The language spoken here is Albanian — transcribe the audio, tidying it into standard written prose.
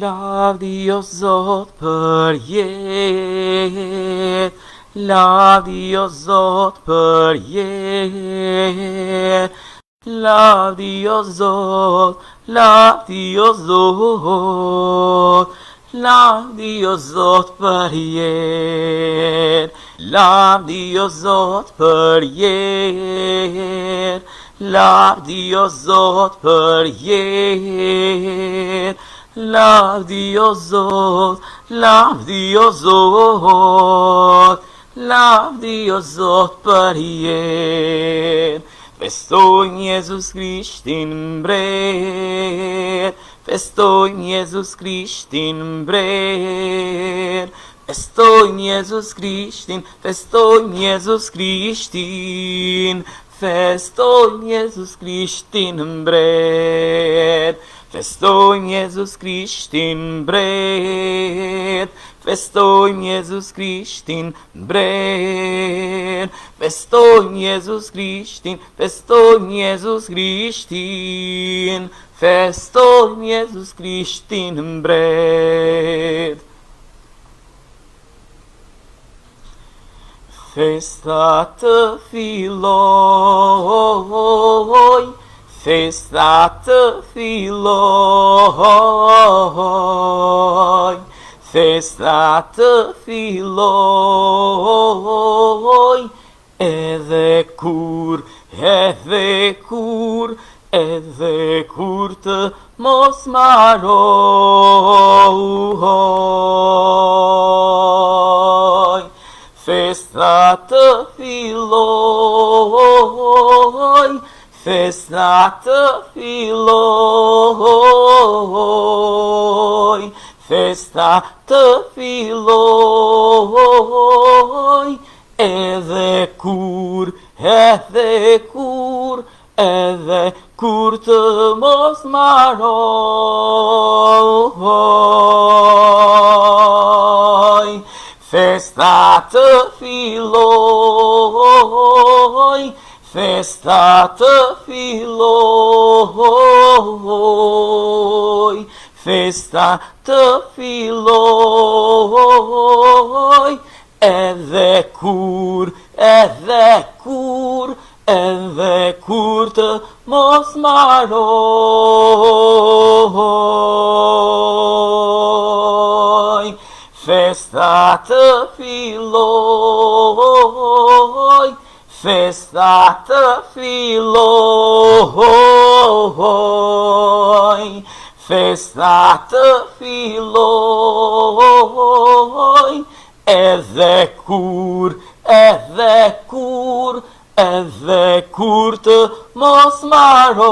Lavdi o Zot për jetë, lavdi o Zot për jetë, lavdi o Zot, lavdi o Zot, lavdi o Zot për jetë, lavdi o Zot për jetë, lavdi o Zot për jetë. Lavdi o Zot, lavdi o Zot, lavdi o Zot për jetë. Festojmë Jezus Krishtin mbret, festojmë Jezus Krishtin mbret, festojmë Jezus Krishtin, festojmë Jezus Krishtin, festojmë Jezus Krishtin mbret. Festojmë Jezus Krishtin mbret, festojmë Jezus Krishtin mbret, festojmë Jezus Krishtin, festojmë Jezus Krishtin, festojmë Jezus Krishtin mbret. Festa të filloj, festa të filloj, festa të filloj, edhe kur të mos mbaroj. Festa të filloj, festa të filloj, festa të filloj, edhe kur të mos mbaroj. Festa të filloj, festa të filloj, festa të filloj, edhe kur të mos mbaroj. Festa të filloj, festa të filloj, festa të filloj, edhe kur të mos mbaroj.